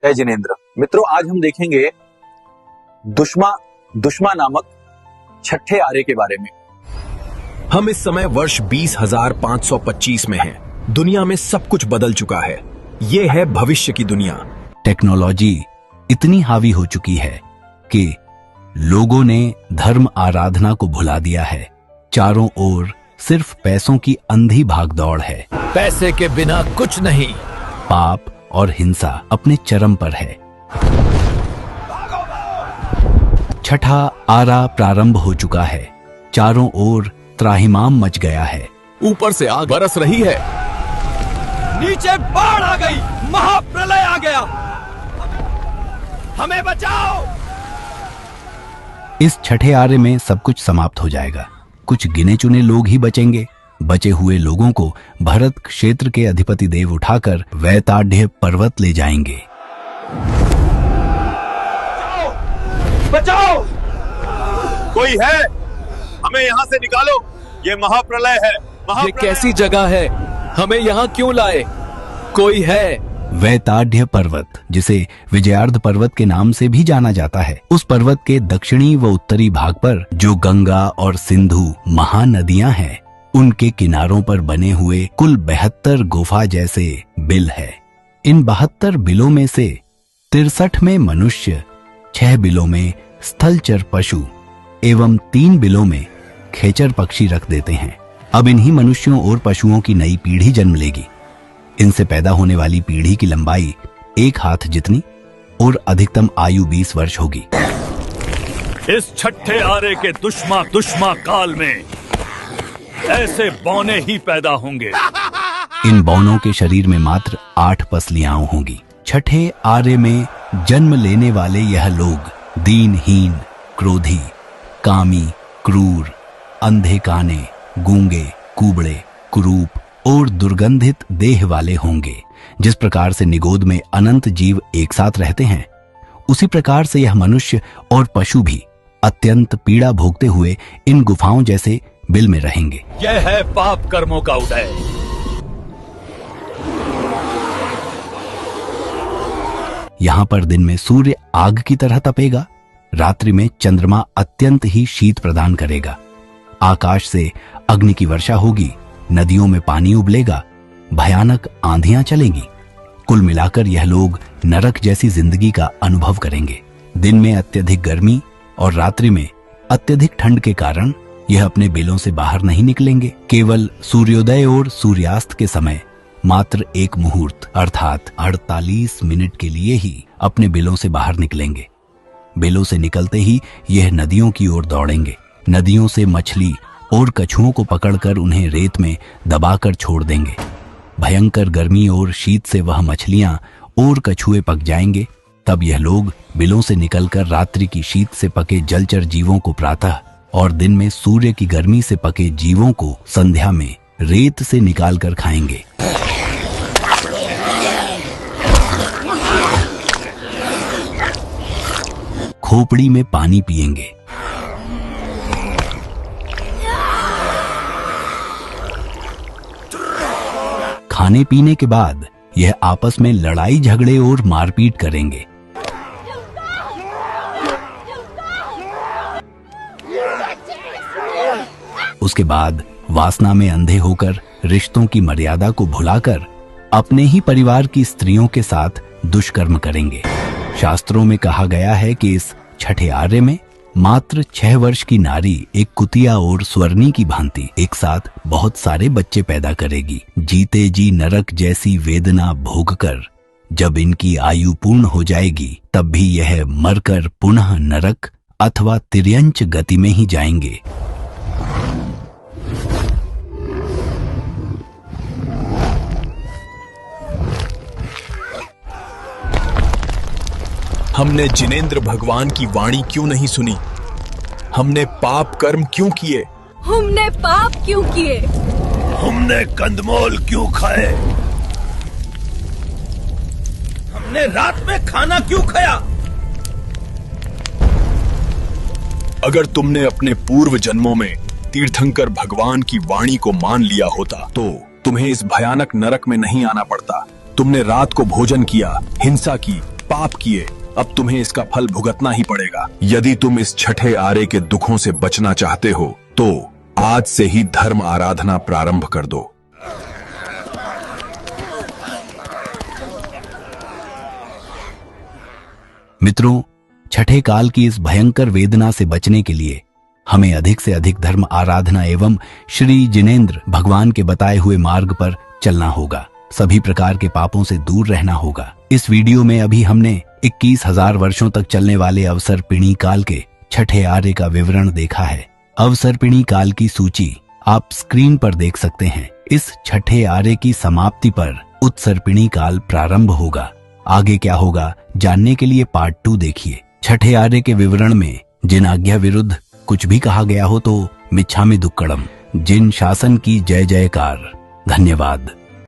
जय जिनेंद्र। मित्रों, आज हम देखेंगे दुश्मा नामक छठे आरे के बारे में। हम इस समय वर्ष 20,525 में हैं। दुनिया में सब कुछ बदल चुका है। ये है भविष्य की दुनिया। टेक्नोलॉजी इतनी हावी हो चुकी है कि लोगों ने धर्म आराधना को भुला दिया है। चारों ओर सिर्फ पैसों की अंधी भागदौड़ है। पैसे के बिना कुछ नहीं। पाप और हिंसा अपने चरम पर है। छठा आरा प्रारंभ हो चुका है। चारों ओर त्राहिमाम मच गया है। ऊपर से आग बरस रही है। नीचे बाढ़ आ गई। महाप्रलय आ गया। हमें बचाओ। इस छठे आरे में सब कुछ समाप्त हो जाएगा। कुछ गिने चुने लोग ही बचेंगे। बचे हुए लोगों को भरत क्षेत्र के अधिपति देव उठाकर वैताढ़्य पर्वत ले जाएंगे। बचाओ! कोई है? हमें यहाँ से निकालो। ये महाप्रलय है। ये कैसी जगह है? हमें यहाँ क्यों लाए? कोई है? वैताढ़्य पर्वत, जिसे विजयार्ध पर्वत के नाम से भी जाना जाता है, उस पर्वत के दक्षिणी व उत्तरी भाग पर जो गंगा और सिंधु महानदियां हैं, उनके किनारों पर बने हुए कुल 72 गुफा जैसे बिल है। इन 72 बिलों में से 63 में मनुष्य, 6 बिलों में स्थलचर पशु एवं 3 बिलों में खेचर पक्षी रख देते हैं। अब इन्हीं मनुष्यों और पशुओं की नई पीढ़ी जन्म लेगी। इनसे पैदा होने वाली पीढ़ी की लंबाई 1 हाथ जितनी और अधिकतम आयु 20 वर्ष होगी। इस छठे आरे के दुश्मा काल में ऐसे बौने ही पैदा होंगे। इन बौनों के शरीर में मात्र 8 पसलियां होंगी। छठे आरे में जन्म लेने वाले यह लोग दीनहीन, क्रोधी, कामी, क्रूर, अंधे काने, गूंगे, कुबड़े, कुरूप और दुर्गंधित देह वाले होंगे। जिस प्रकार से निगोद में अनंत जीव एक साथ रहते हैं, उसी प्रकार से यह मनुष्य और पशु भी अत्यंत पीड़ा भोगते हुए इन गुफाओं जैसे बिल में रहेंगे। यह है पाप कर्मों का उदय। यहाँ पर दिन में सूर्य आग की तरह तपेगा। रात्रि में चंद्रमा अत्यंत ही शीत प्रदान करेगा। आकाश से अग्नि की वर्षा होगी। नदियों में पानी उबलेगा। भयानक आंधियां चलेंगी। कुल मिलाकर यह लोग नरक जैसी जिंदगी का अनुभव करेंगे। दिन में अत्यधिक गर्मी और रात्रि में अत्यधिक ठंड के कारण यह अपने बिलों से बाहर नहीं निकलेंगे। केवल सूर्योदय और सूर्यास्त के समय मात्र एक मुहूर्त अर्थात 48 मिनट के लिए ही अपने बिलों से बाहर निकलेंगे। बिलों से निकलते ही यह नदियों की ओर दौड़ेंगे। नदियों से मछली और कछुओं को पकड़कर उन्हें रेत में दबाकर छोड़ देंगे। भयंकर गर्मी और शीत से वह मछलियां और कछुए पक जाएंगे। तब यह लोग बिलों से निकलकर रात्रि की शीत से पके जलचर जीवों को प्रातः और दिन में सूर्य की गर्मी से पके जीवों को संध्या में रेत से निकालकर खाएंगे। खोपड़ी में पानी पिएंगे। खाने पीने के बाद यह आपस में लड़ाई झगड़े और मारपीट करेंगे। उसके बाद वासना में अंधे होकर रिश्तों की मर्यादा को भुलाकर अपने ही परिवार की स्त्रियों के साथ दुष्कर्म करेंगे। शास्त्रों में कहा गया है कि इस छठे आरे में मात्र 6 वर्ष की नारी एक कुतिया और स्वर्णी की भांति एक साथ बहुत सारे बच्चे पैदा करेगी। जीते जी नरक जैसी वेदना भोगकर जब इनकी आयु पूर्ण हो जाएगी, तब भी यह मरकर पुनः नरक अथवा तिर्यंच गति में ही जाएंगे। हमने जिनेंद्र भगवान की वाणी क्यों नहीं सुनी? हमने पाप कर्म क्यों किए? हमने पाप क्यों किए? हमने कंदमूल क्यों खाए? हमने रात में खाना क्यों खाया? अगर तुमने अपने पूर्व जन्मों में तीर्थंकर भगवान की वाणी को मान लिया होता तो तुम्हें इस भयानक नरक में नहीं आना पड़ता। तुमने रात को भोजन किया, हिंसा की पाप किए, अब तुम्हें इसका फल भुगतना ही पड़ेगा। यदि तुम इस छठे आरे के दुखों से बचना चाहते हो तो आज से ही धर्म आराधना प्रारंभ कर दो। मित्रों, छठे काल की इस भयंकर वेदना से बचने के लिए हमें अधिक से अधिक धर्म आराधना एवं श्री जिनेंद्र भगवान के बताए हुए मार्ग पर चलना होगा। सभी प्रकार के पापों से दूर रहना होगा। इस वीडियो में अभी हमने 21,000 वर्षों तक चलने वाले अवसर्पिणी काल के छठे आर्य का विवरण देखा है। अवसर्पिणी काल की सूची आप स्क्रीन पर देख सकते हैं। इस छठे आर्य की समाप्ति पर उत्सर्पिणी काल प्रारंभ होगा। आगे क्या होगा जानने के लिए पार्ट 2 देखिए। छठे आर्य के विवरण में जिन आज्ञा विरुद्ध कुछ भी कहा गया हो तो मिच्छामि दुक्कडम। जिन शासन की जय जयकार। धन्यवाद।